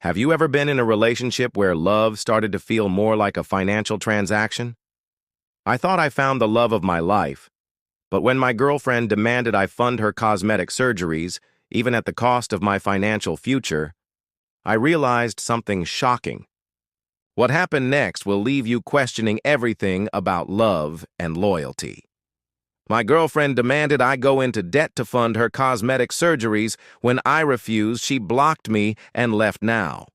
Have you ever been in a relationship where love started to feel more like a financial transaction? I thought I found the love of my life, but when my girlfriend demanded I fund her cosmetic surgeries, even at the cost of my financial future, I realized something shocking. What happened next will leave you questioning everything about love and loyalty. My girlfriend demanded I go into debt to fund her cosmetic surgeries. When I refused, she blocked me and left now.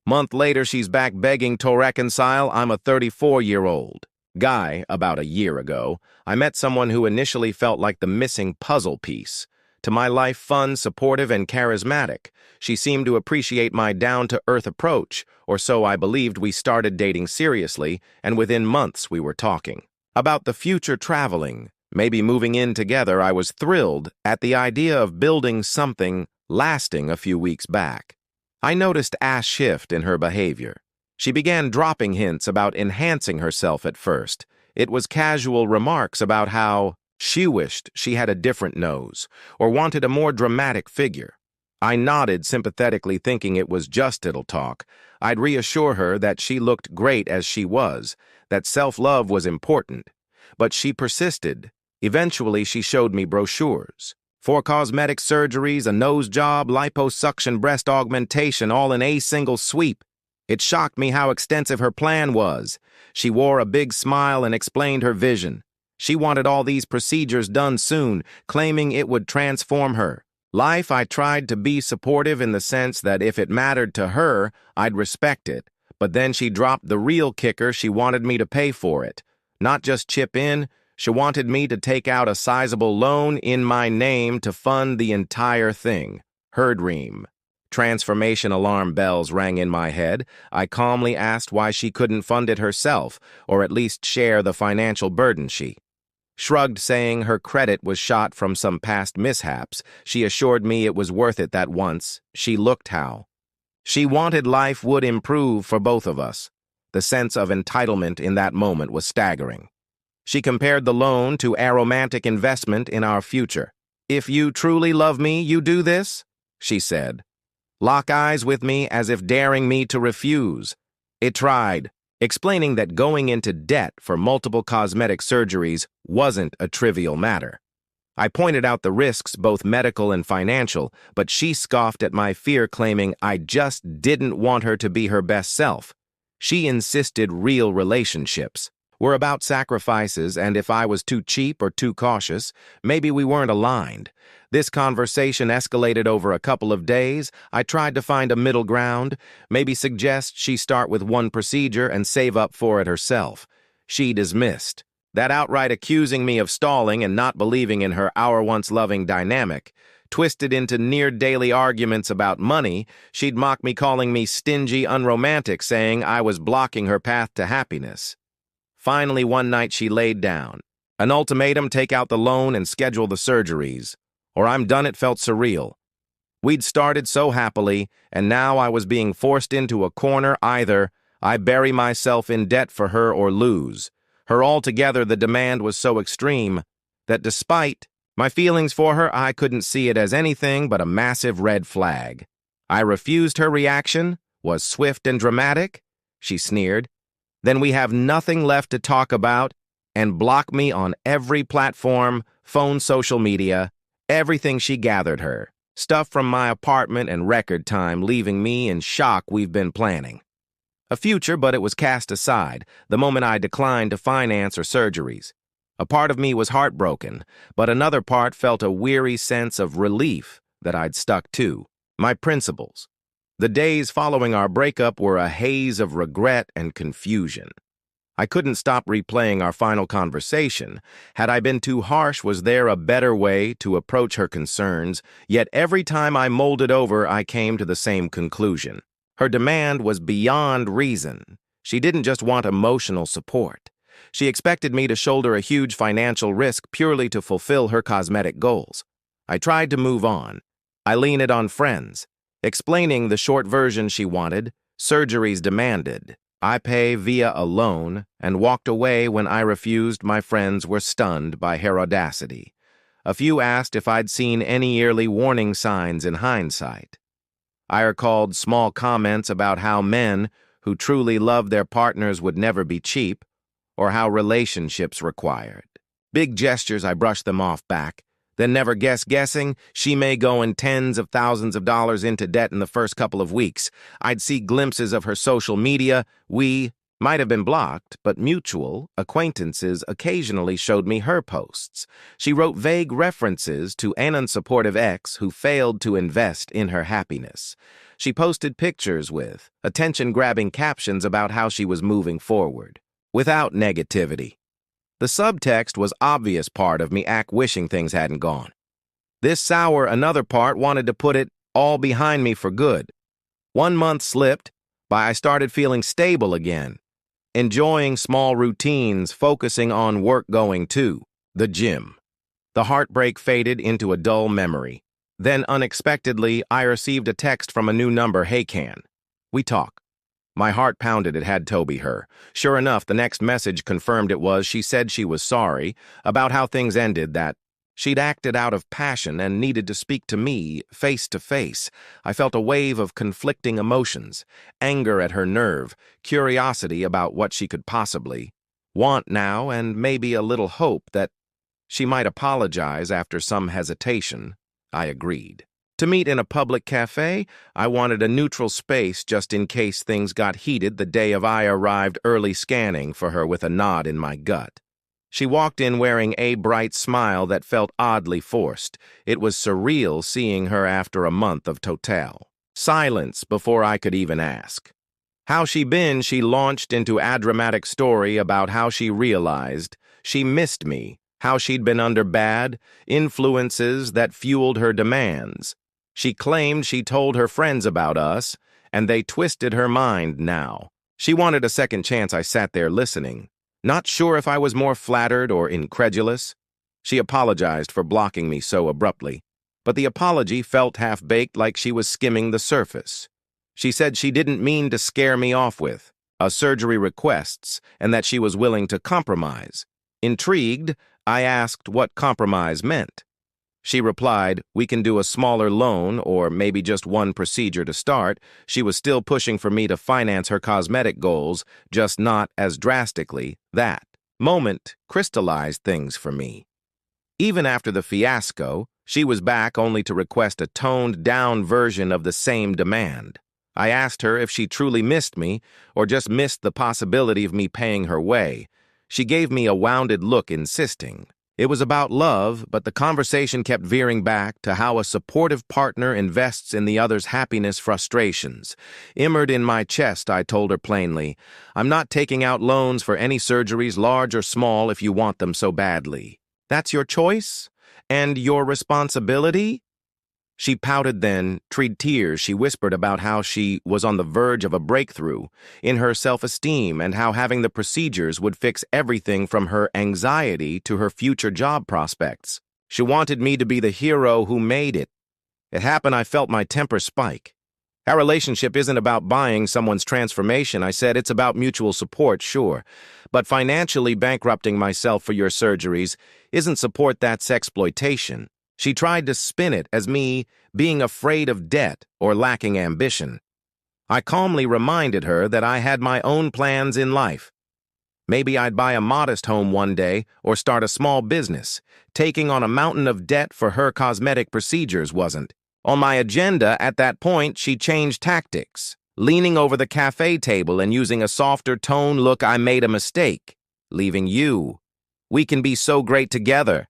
Month later, she's back begging to reconcile. I'm a 34-year-old guy. About a year ago, I met someone who initially felt like the missing puzzle piece. To my life, fun, supportive, and charismatic. She seemed to appreciate my down-to-earth approach, or so I believed. We started dating seriously, and within months we were talking about the future, traveling, maybe moving in together. I was thrilled at the idea of building something lasting. A few weeks back, I noticed a shift in her behavior. She began dropping hints about enhancing herself. At first, it was casual remarks about how she wished she had a different nose or wanted a more dramatic figure. I nodded sympathetically, thinking it was just idle talk. I'd reassure her that she looked great as she was, that self-love was important. But she persisted. Eventually, she showed me brochures for cosmetic surgeries, a nose job, liposuction, breast augmentation, all in a single sweep. It shocked me how extensive her plan was. She wore a big smile and explained her vision. She wanted all these procedures done soon, claiming it would transform her life. I tried to be supportive in the sense that if it mattered to her, I'd respect it. But then she dropped the real kicker. She wanted me to pay for it, not just chip in. She wanted me to take out a sizable loan in my name to fund the entire thing. Her dream. Transformation alarm bells rang in my head. I calmly asked why she couldn't fund it herself, or at least share the financial burden. She shrugged, saying her credit was shot from some past mishaps. She assured me it was worth it that once she looked how she wanted life would improve for both of us. The sense of entitlement in that moment was staggering. She compared the loan to a romantic investment in our future. "If you truly love me, you do this," she said. Lock eyes with me as if daring me to refuse. It tried, explaining that going into debt for multiple cosmetic surgeries wasn't a trivial matter. I pointed out the risks, both medical and financial, but she scoffed at my fear, claiming I just didn't want her to be her best self. She insisted real relationships were about sacrifices, and if I was too cheap or too cautious, maybe we weren't aligned. This conversation escalated over a couple of days. I tried to find a middle ground, maybe suggest she start with one procedure and save up for it herself. She dismissed that, outright accusing me of stalling and not believing in our once loving dynamic. Twisted into near-daily arguments about money, she'd mock me, calling me stingy, unromantic, saying I was blocking her path to happiness. Finally, one night she laid down an ultimatum: take out the loan and schedule the surgeries, or I'm done. It felt surreal. We'd started so happily, and now I was being forced into a corner. Either I bury myself in debt for her or lose her altogether. The demand was so extreme that despite my feelings for her, I couldn't see it as anything but a massive red flag. I refused. Her reaction was swift and dramatic. She sneered, "Then we have nothing left to talk about," and blocked me on every platform, phone, social media, everything. She gathered her stuff from my apartment in record time, leaving me in shock. We've been planning a future, but it was cast aside the moment I declined to finance her surgeries. A part of me was heartbroken, but another part felt a weary sense of relief that I'd stuck to my principles. The days following our breakup were a haze of regret and confusion. I couldn't stop replaying our final conversation. Had I been too harsh? Was there a better way to approach her concerns? Yet every time I mulled it over, I came to the same conclusion. Her demand was beyond reason. She didn't just want emotional support. She expected me to shoulder a huge financial risk purely to fulfill her cosmetic goals. I tried to move on. I leaned on friends, explaining the short version she wanted. Surgeries demanded I pay via a loan, and walked away when I refused. My friends were stunned by her audacity. A few asked if I'd seen any early warning signs in hindsight. I recalled small comments about how men who truly loved their partners would never be cheap, or how relationships required. Big gestures, I brushed them off back. Then never guessing, she may go in tens of thousands of dollars into debt in the first couple of weeks. I'd see glimpses of her social media. We might have been blocked, but mutual acquaintances occasionally showed me her posts. She wrote vague references to an unsupportive ex who failed to invest in her happiness. She posted pictures with attention-grabbing captions about how she was moving forward, without negativity. The subtext was obvious part of me wishing things hadn't gone. This sour another part wanted to put it all behind me for good. 1 month slipped by. I started feeling stable again, enjoying small routines, focusing on work, going to the gym. The heartbreak faded into a dull memory. Then unexpectedly, I received a text from a new number. "Hey, can we talk?" My heart pounded. It had to be her. Sure enough, the next message confirmed it was. She said she was sorry about how things ended, that she'd acted out of passion and needed to speak to me face to face. I felt a wave of conflicting emotions, anger at her nerve, curiosity about what she could possibly want now, and maybe a little hope that she might apologize after some hesitation. I agreed. To meet in a public cafe, I wanted a neutral space just in case things got heated. The day of, I arrived early, scanning for her with a nod in my gut. She walked in wearing a bright smile that felt oddly forced. It was surreal seeing her after a month of total silence before I could even ask how she been. She launched into a dramatic story about how she realized she missed me, how she'd been under bad influences that fueled her demands. She claimed she told her friends about us, and they twisted her mind now. She wanted a second chance. I sat there listening, not sure if I was more flattered or incredulous. She apologized for blocking me so abruptly, but the apology felt half-baked, like she was skimming the surface. She said she didn't mean to scare me off with surgery requests, and that she was willing to compromise. Intrigued, I asked what compromise meant. She replied, "We can do a smaller loan or maybe just one procedure to start." She was still pushing for me to finance her cosmetic goals, just not as drastically. That moment crystallized things for me. Even after the fiasco, she was back only to request a toned-down version of the same demand. I asked her if she truly missed me or just missed the possibility of me paying her way. She gave me a wounded look, insisting it was about love, but the conversation kept veering back to how a supportive partner invests in the other's happiness. Frustrations immered in my chest. I told her plainly, "I'm not taking out loans for any surgeries, large or small, if you want them so badly. That's your choice and your responsibility." She pouted, then treed tears. She whispered about how she was on the verge of a breakthrough in her self-esteem and how having the procedures would fix everything from her anxiety to her future job prospects. She wanted me to be the hero who made it. It happened. I felt my temper spike. "Our relationship isn't about buying someone's transformation," I said. "It's about mutual support, sure. But financially bankrupting myself for your surgeries isn't support, that's exploitation." She tried to spin it as me being afraid of debt or lacking ambition. I calmly reminded her that I had my own plans in life. Maybe I'd buy a modest home one day or start a small business. Taking on a mountain of debt for her cosmetic procedures wasn't on my agenda at that point. She changed tactics, leaning over the cafe table and using a softer tone. "Look, I made a mistake leaving you. We can be so great together.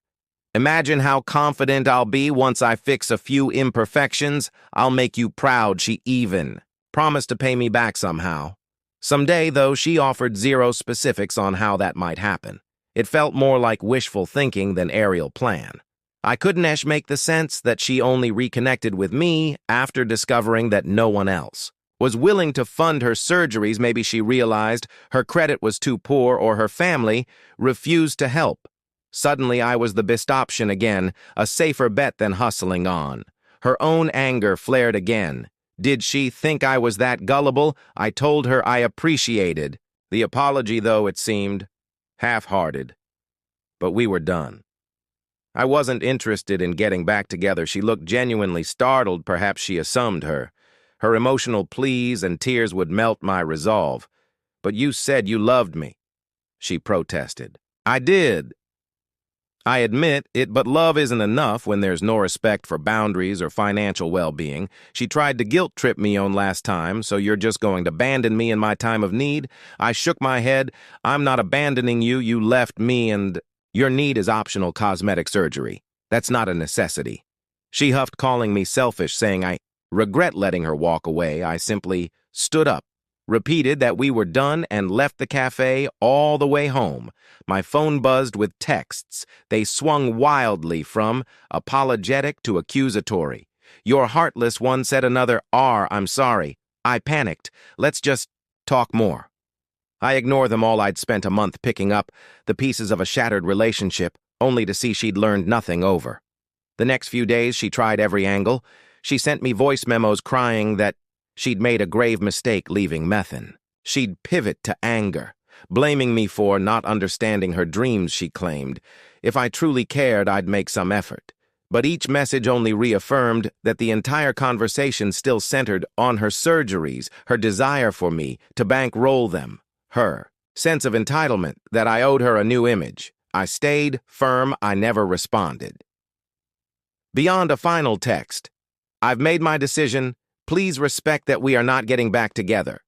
Imagine how confident I'll be once I fix a few imperfections. I'll make you proud." She even promised to pay me back somehow. Someday, though, she offered zero specifics on how that might happen. It felt more like wishful thinking than a real plan. I couldn't make the sense that she only reconnected with me after discovering that no one else was willing to fund her surgeries. Maybe she realized her credit was too poor or her family refused to help. Suddenly, I was the best option again, a safer bet than hustling on. Her own anger flared again. Did she think I was that gullible? I told her I appreciated the apology, though it seemed half-hearted. But we were done. I wasn't interested in getting back together. She looked genuinely startled. Perhaps she assumed her Her emotional pleas and tears would melt my resolve. "But you said you loved me," she protested. "I did. I admit it, but love isn't enough when there's no respect for boundaries or financial well-being. She tried to guilt-trip me on last time, so you're just going to abandon me in my time of need?" I shook my head. "I'm not abandoning you. You left me and your need is optional cosmetic surgery. That's not a necessity." She huffed, calling me selfish, saying I regret letting her walk away. I simply stood up, repeated that we were done, and left the cafe all the way home. My phone buzzed with texts. They swung wildly from apologetic to accusatory. "You're heartless," one said. Another, "I'm sorry." I panicked. "Let's just talk more." I ignored them all. I'd spent a month picking up the pieces of a shattered relationship, only to see she'd learned nothing over. The next few days, she tried every angle. She sent me voice memos crying that she'd made a grave mistake leaving Methan. She'd pivot to anger, blaming me for not understanding her dreams, she claimed. If I truly cared, I'd make some effort. But each message only reaffirmed that the entire conversation still centered on her surgeries, her desire for me to bankroll them, her sense of entitlement that I owed her a new image. I stayed firm. I never responded. Beyond a final text, "I've made my decision. Please respect that we are not getting back together."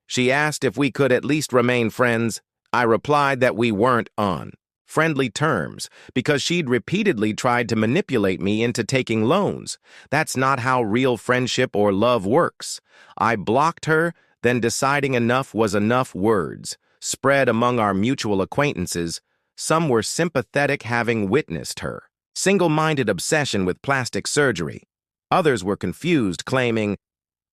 She asked if we could at least remain friends. I replied that we weren't on friendly terms because she'd repeatedly tried to manipulate me into taking loans. That's not how real friendship or love works. I blocked her, then deciding enough was enough. Words spread among our mutual acquaintances. Some were sympathetic, having witnessed her single-minded obsession with plastic surgery. Others were confused, claiming,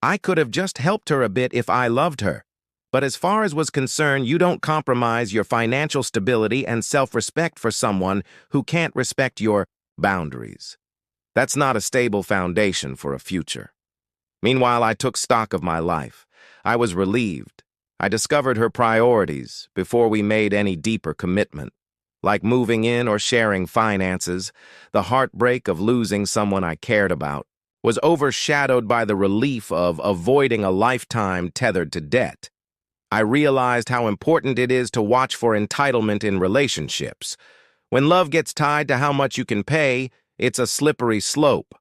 "I could have just helped her a bit if I loved her." But as far as was concerned, you don't compromise your financial stability and self-respect for someone who can't respect your boundaries. That's not a stable foundation for a future. Meanwhile, I took stock of my life. I was relieved. I discovered her priorities before we made any deeper commitment. Like moving in or sharing finances, the heartbreak of losing someone I cared about was overshadowed by the relief of avoiding a lifetime tethered to debt. I realized how important it is to watch for entitlement in relationships. When love gets tied to how much you can pay, it's a slippery slope.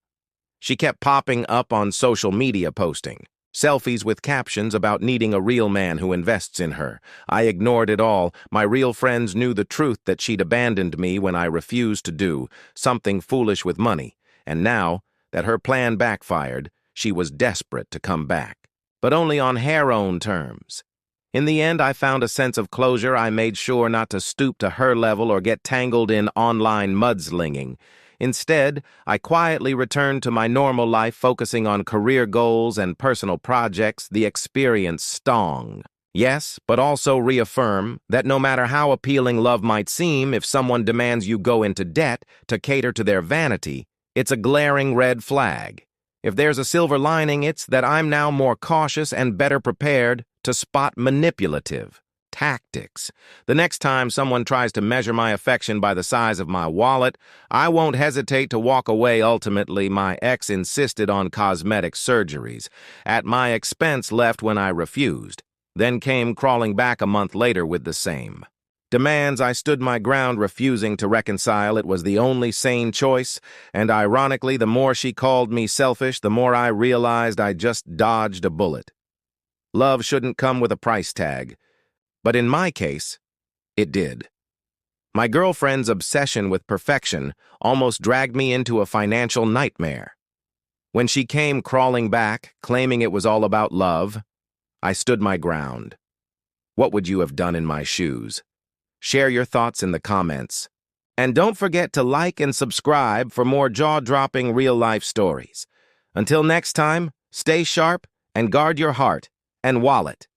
She kept popping up on social media, posting selfies with captions about needing a real man who invests in her. I ignored it all. My real friends knew the truth, that she'd abandoned me when I refused to do something foolish with money. And now that her plan backfired, she was desperate to come back, but only on her own terms. In the end, I found a sense of closure. I made sure not to stoop to her level or get tangled in online mudslinging. Instead, I quietly returned to my normal life, focusing on career goals and personal projects. The experience stung, yes, but also reaffirmed that no matter how appealing love might seem, if someone demands you go into debt to cater to their vanity, it's a glaring red flag. If there's a silver lining, it's that I'm now more cautious and better prepared to spot manipulative tactics. The next time someone tries to measure my affection by the size of my wallet, I won't hesitate to walk away. Ultimately, my ex insisted on cosmetic surgeries. At my expense, left when I refused, then came crawling back a month later with the same demands. I stood my ground, refusing to reconcile. It was the only sane choice, and ironically, the more she called me selfish, the more I realized I just dodged a bullet. Love shouldn't come with a price tag, but in my case, it did. My girlfriend's obsession with perfection almost dragged me into a financial nightmare. When she came crawling back, claiming it was all about love, I stood my ground. What would you have done in my shoes? Share your thoughts in the comments. And don't forget to like and subscribe for more jaw-dropping real-life stories. Until next time, stay sharp and guard your heart and wallet.